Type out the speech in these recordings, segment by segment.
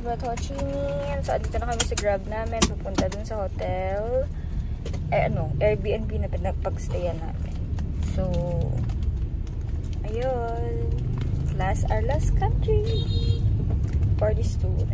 nag-Ho Chi Minh. So, dito na kami sa Grab namin. Pupunta dun sa hotel. Airbnb na pinagpag-stayan namin. So, ayun. Our last country for this tour.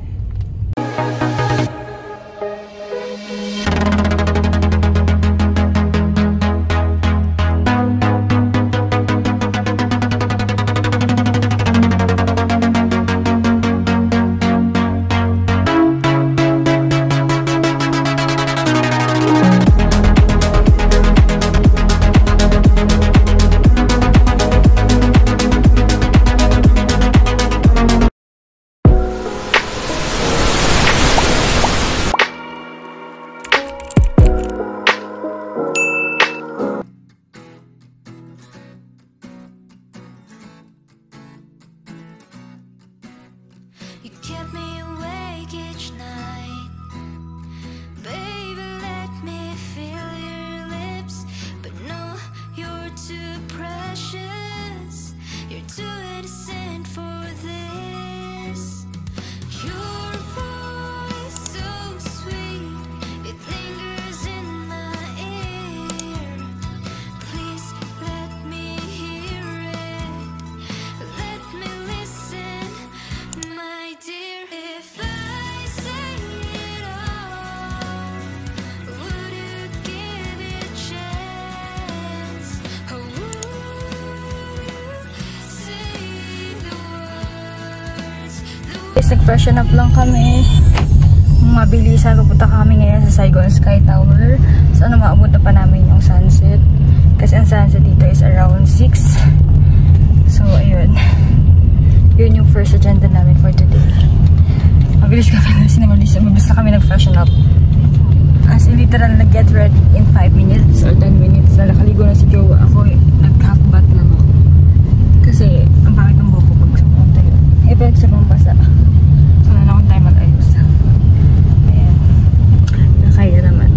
You kept me awake each night, baby, let me feel your lips, but no, you're too precious, you're too innocent for this. Your voice so sweet, it lingers in my ear, please let me hear it, let me listen, my dear. If I say it all, would you give it a chance? Or would you say the words? Guys, nag-freshen up lang kami. Mabilisan, pupunta kami ngayon sa Saigon Sky Tower. Sana maabot na pa namin yung sunset. Kasi ang sunset dito is around 6. So, ayun. Yun yung first agenda namin for today. Mabilis kami kasi mabilis na kami nag-freshen up. As in literal, nag-get ready in 5 minutes or 10 minutes. Nakaligo na si Jowa. Ako, nag-half bath lang ako. Kasi, ang pangit ng buhok ko pag sa pumunta yun. Eh, pag sa pambasa. So, na akong tayo mag-ayos. Ayan. Nakaya naman.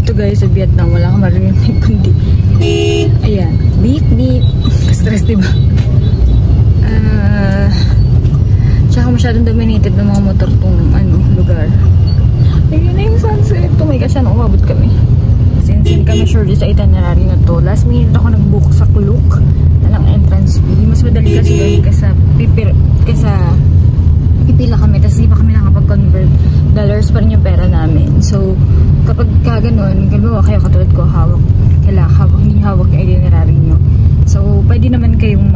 Ito guys, sa Vietnam, wala kang marinig kundi. Ayan. Beep, beep. Stress, diba? Tsaka masyadong dominated ng mga motor tong lugar. Ayun na yung sunset. Oh my gosh, umabot kami. Since hindi kami sure sa itinerary na to, last minute ako nag-book sa Klook na lang entrance fee. Mas madali kasi doon kaysa pipila kami, tapos di pa kami nakapag-convert. Dollars pa rin yung pera namin. So, kapag kaganon, galawa kayo katulad ko, hindi hawak yung itinerary nyo. So, pwede naman kayong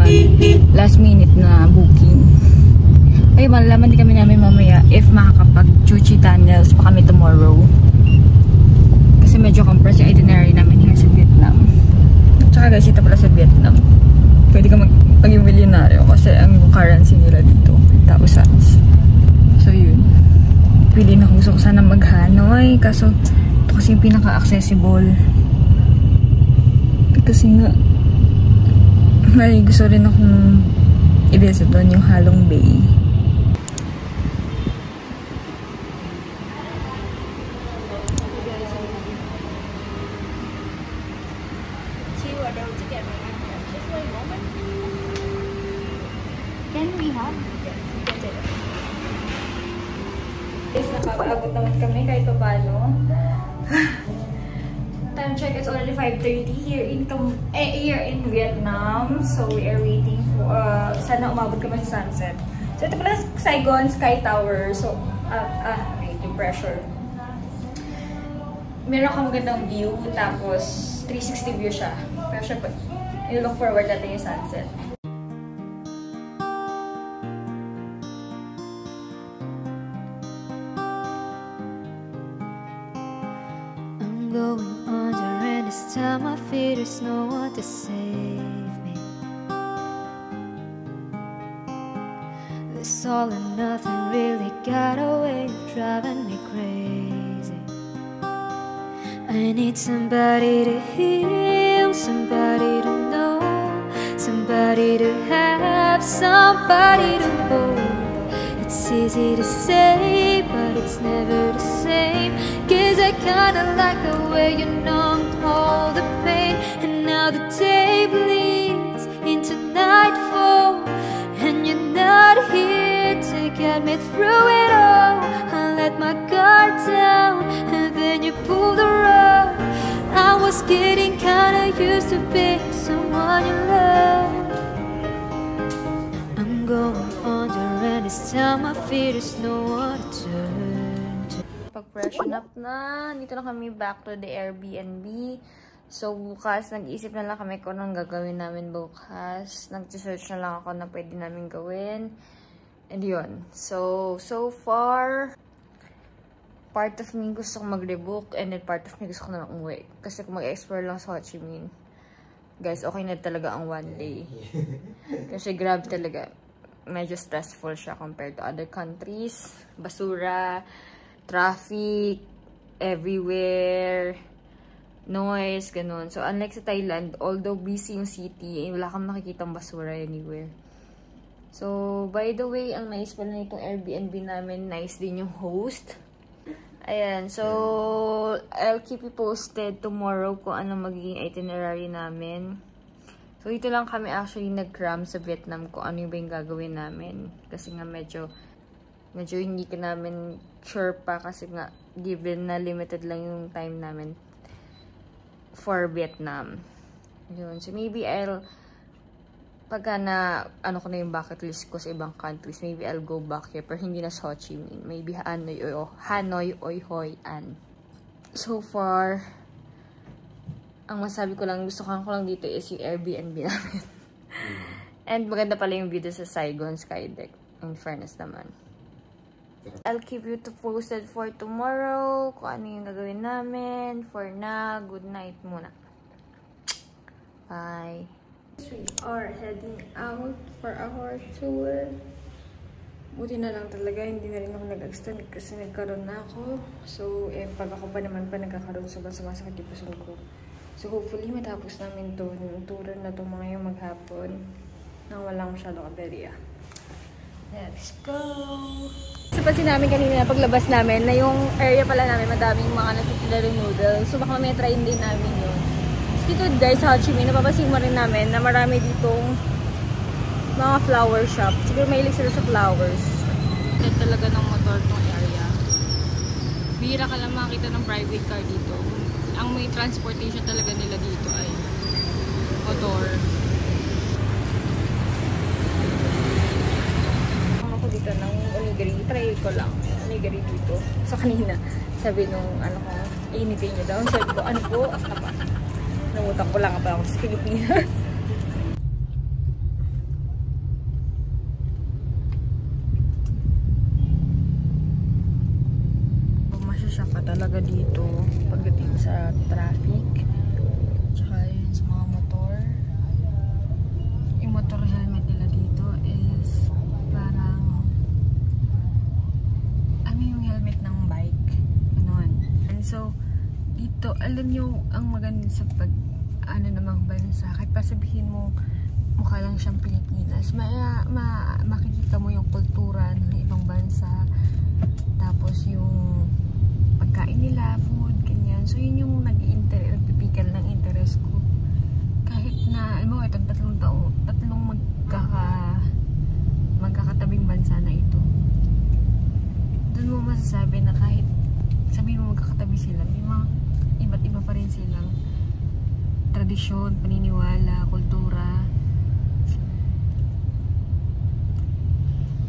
last minute na booking. Ay, malalaman din kami namin mamaya if makakapag-Chu Chi tunnels pa kami tomorrow. Kasi medyo compressed yung itinerary namin here sa Vietnam. Tsaka guys, ito pala sa Vietnam. Pwede ka maging milyonaryo kasi ang currency nila dito, thousands. So, yun. Pili na gusto ko sana mag-Hanoi. Kaso, ito kasi yung pinaka-accessible. Kasi nga, may gusto rin akong i-visit doon yung Halong Bay. Can we have? Guys, nakakaabot naman kami kahit pa paano. Time check is already 5:30 here in Vietnam. So we are waiting for sana umabot kami sa sunset. So ito pala Saigon Sky Tower. So wait, yung pressure. Meron kang magandang view, tapos 360 view siya. Pero syempre, you look forward natin yung sunset. I'm going under and this time I fear there's no one to save me. This all and nothing really got a way of driving me crazy. I need somebody to heal, somebody to know, somebody to have, somebody to hold. It's easy to say, but it's never the same. 'Cause I kinda like the way you numbed all the pain. And now the day bleeds into nightfall, and you're not here to get me through it all. I let my guard down, and then you pulled the rug. I was getting kinda used to being someone you love. I'm going under, and this time I fear there's no one to turn to. Pag-freshen up na, dito na kami back to the Airbnb. So, bukas, nag-iisip na lang kami kung anong gagawin namin bukas. Nag-search na lang ako na pwede namin gawin. And yun. So far, part of me gusto kong mag-rebook and then part of me gusto ko na lang umuwi. Kasi kung mag-explore lang sa Ho Chi Minh, guys, okay na talaga ang one day. Kasi grabe talaga. Medyo stressful siya compared to other countries. Basura, traffic, everywhere, noise, ganun. So, unlike sa Thailand, although busy yung city, wala kang makikitang basura anywhere. So, by the way, ang nice pala na itong Airbnb namin, nice din yung host. Ayan, so, I'll keep you posted tomorrow kung ano magiging itinerary namin. So, dito lang kami actually nag-cram sa Vietnam kung ano yung ba yung gagawin namin. Kasi nga medyo hindi ka namin sure pa kasi nga given na limited lang yung time namin for Vietnam. Yun. So, maybe pagka na, ano ko na yung bucket list ko sa ibang countries, maybe I'll go back here. Pero hindi na sa Ho Chi Minh. Maybe Hanoi o Hoi An. So far, ang masabi ko lang, gusto ko lang dito is yung Airbnb namin. And maganda pala yung video sa Saigon Skydeck. In fairness naman. I'll keep you posted for tomorrow kung ano yung gagawin namin. For now, good night muna. Bye. We are heading out for our tour. Buti na lang talaga, hindi na rin ako nag-extend kasi nagkaroon na ako. So, pag ako pa naman nagkakaroon, sobrang sumasakit yung puson ko. So, hopefully, matapos namin yung tour na ito mga yung maghapon nang walang masyadong aberya. Let's go! Napansin namin kanina na paglabas namin na yung area pala namin madaming mga natitila noodles. So baka may try din namin yun. Dito guys sa Ho Chi Minh, napapansin mo rin namin na marami ditong mga flower shop. Siguro mahilig sila sa flowers. Ito talaga ng motor tong area. Bihira ka lang makita ng private car dito. Ang may transportation talaga nila dito ay motor. Dito ng onigiri, try ko lang onigiri dito. So kanina, sabi nung ano ko, initin niyo daw. Sabi ko, ano po? Apa? Nangutak ko lang pa ako sa Pilipinas. Masyasyak ka talaga dito pagdating sa traffic. Tsaka yun sa mga motor. Yung motor helmet nila dito is parang yung helmet ng bike. Ganon. And so, dito, alam nyo, ang maganda sa namang bansa, kahit pa sabihin mo, mukha lang siyang Pilipinas, makikita mo yung kultura ng ibang bansa, tapos yung pagkain nila, food, ganyan. So, yun yung nagpipikal ng interest ko. Kahit na, alam mo, itong tatlong magkakatabing bansa na ito. Doon mo masasabi na kahit sabihin mo magkakatabi sila, may mga iba't iba pa rin silang tradisyon, paniniwala, kultura.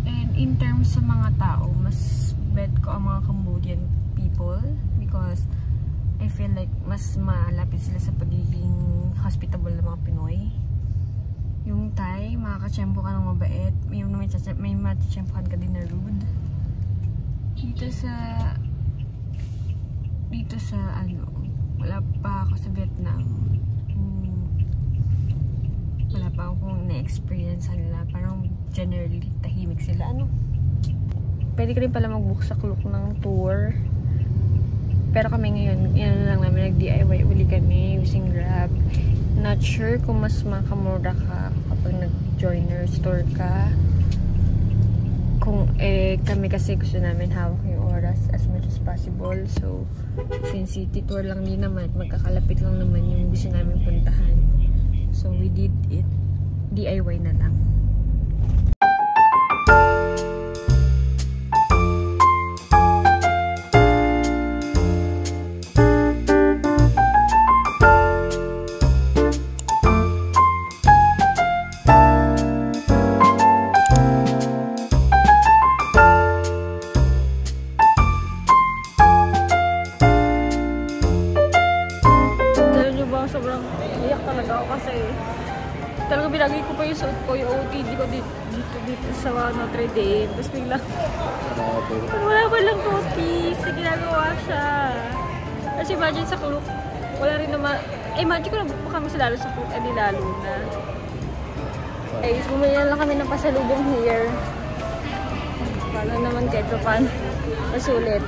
And in terms sa mga tao, mas bet ko ang mga Cambodian people because I feel like mas malapit sila sa pagiging hospitable ng mga Pinoy. Yung Thai, makakachempo ka ng mabait, may matachempohan ka din na rude. Dito sa ano, wala pa ako sa Vietnam. Wala pa akong na-experience nila. Parang generally tahimik sila. Ano? Pwede ka rin pala mag-book sa Klook ng tour. Pero kami ngayon, yan lang namin nag-DIY uli kami using Grab. Not sure kung mas makamura ka kapag nag-joiner store ka. Kung kami kasi gusto namin hawak yung oras as much as possible. So, since city tour lang din naman, magkakalapit lang naman yung gusto namin puntahan. So, we did it. DIY na lang. sa Notre Dame. Tapos biglang, wala pa lang cookies na ginagawa siya. Kasi imagine sa Klook, wala rin naman, imagine ko na pa kami sa lalo sa Klook, edi lalo na. Guys, bumili na lang kami ng pasalubong here. Paano naman kahit pa paano masulit.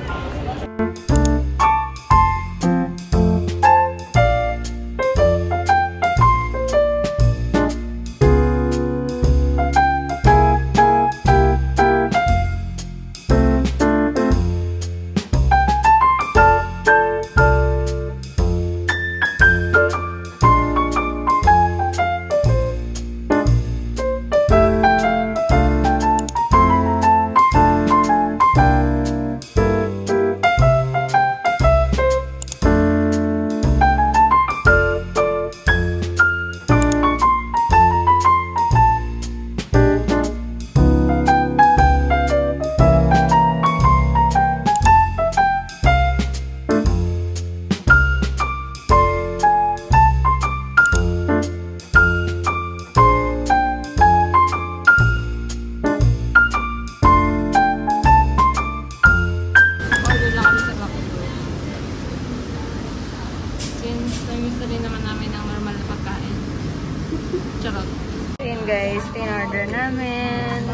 Ayan guys, in-order namin.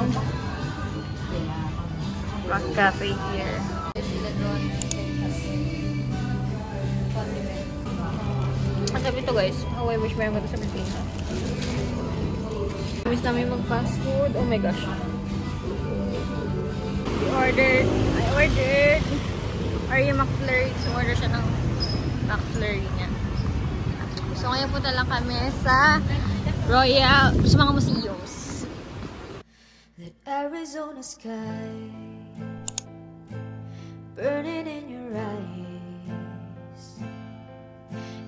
Black cafe here. Ang sabi ito guys, how I wish meron ko ito sa Pilipinas. Miss namin mag-fast food. Oh my gosh. I ordered Arya McFlurry. So order siya ng McFlurry niya. So ngayon punta lang kami sa Royal, sa mga museums. That Arizona sky burning in your eyes.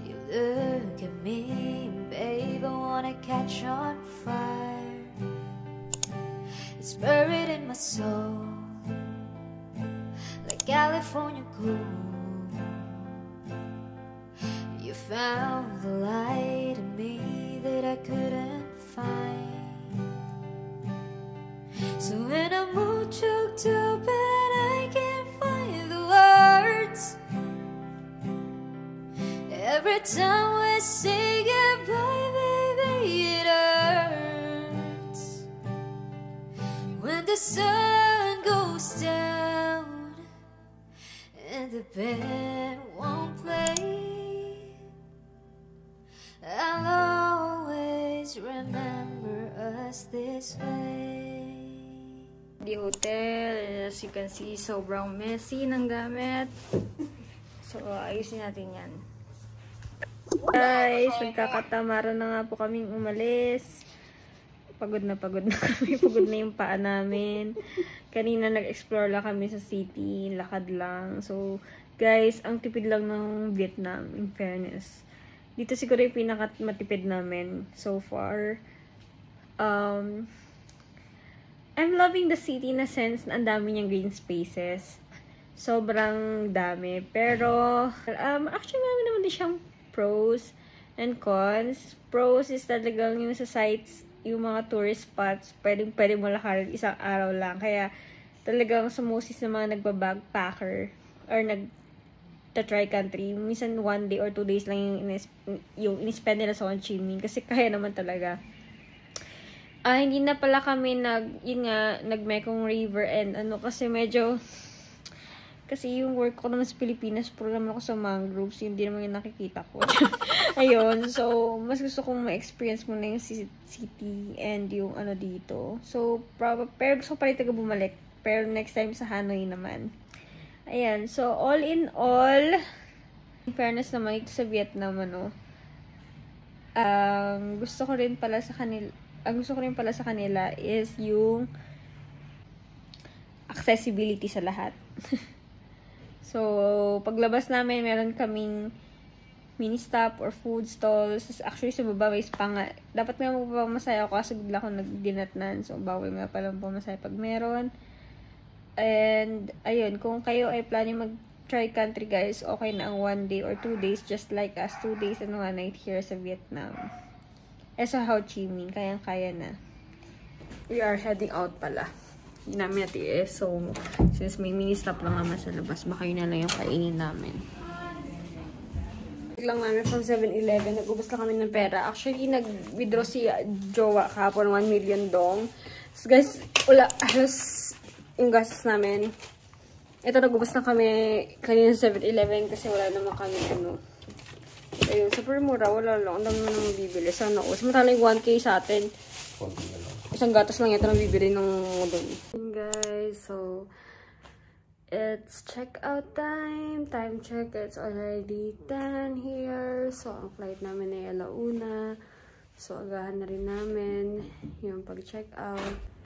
You look at me, babe, I wanna catch on fire. It's buried in my soul, like California gold. You found the light in me that I couldn't find. So when I'm all choked up and I can't find the words, every time we say goodbye, baby, it hurts. When the sun goes down and the band won't play, I'll always remember us this way. The hotel, as you can see, sobrang messy ng gamit. So, ayusin natin yan. Guys, nagkakatamaran na nga po kaming umalis. Pagod na kami. Pagod na yung paa namin. Kanina nag-explore lang kami sa city. Lakad lang. So, guys, ang tipid lang ng Vietnam, in fairness. Dito siguro yung pinaka-matipid namin so far. I'm loving the city in a sense na ang dami niyang green spaces. Sobrang dami. Pero, actually, marami naman din siyang pros and cons. Pros is talagang yung sa sites, yung mga tourist spots, pwede mo lakarin isang araw lang. Kaya, talagang sa most na mga nagba-backpacker or try country, minsan 1 day or 2 days lang yung in-spend nila sa Ho Chi Minh kasi kaya naman talaga. Hindi na pala kami nag-Mekong River and kasi kasi yung work ko naman sa Pilipinas, puro naman ako sa mangroves, hindi naman yung nakikita ko. Ayun, so mas gusto kong ma-experience muna yung city and yung dito. So, pero gusto ko pa rin bumalik, pero next time sa Hanoi naman. Ayan, so all in all, in fairness naman ito sa Vietnam, gusto ko rin pala sa kanila is yung accessibility sa lahat. So, paglabas namin, meron kaming mini stop or food stalls. Actually, sa baba may spa nga. Dapat nga magpapamasaya ako kasi bigla ako nagdinatnan. So, bawal nga palang pamasaya pag meron. And, ayun, kung kayo ay planning mag-try country guys, okay na ang 1 day or 2 days, just like us, 2 days and 1 night here sa Vietnam. Sa Ho Chi Minh, kayang-kaya na. we are heading out pala. Hindi namin natiis. So, since may mini-stop lang naman sa labas, baka yun na lang yung kainin namin. Lang namin from 7-Eleven. Nag-ubos lang kami ng pera. Actually, nag-withdraw si Jowa kahapon 1 million dong. So, guys, wala. Halos yung gastos namin. Ito, nag-ubos na kami kanina sa 7-Eleven kasi wala naman kami ano. Ayun, super mura. Wala lang. Ang dami mo nang bibili. Sana o. Samantala yung 1K sa atin. Isang gatas lang ito nang bibili ng doon. Guys, so it's check-out time. Time check. It's already 10 here. So, ang flight namin ay alauna. So, agahan na rin namin yung pag-check-out.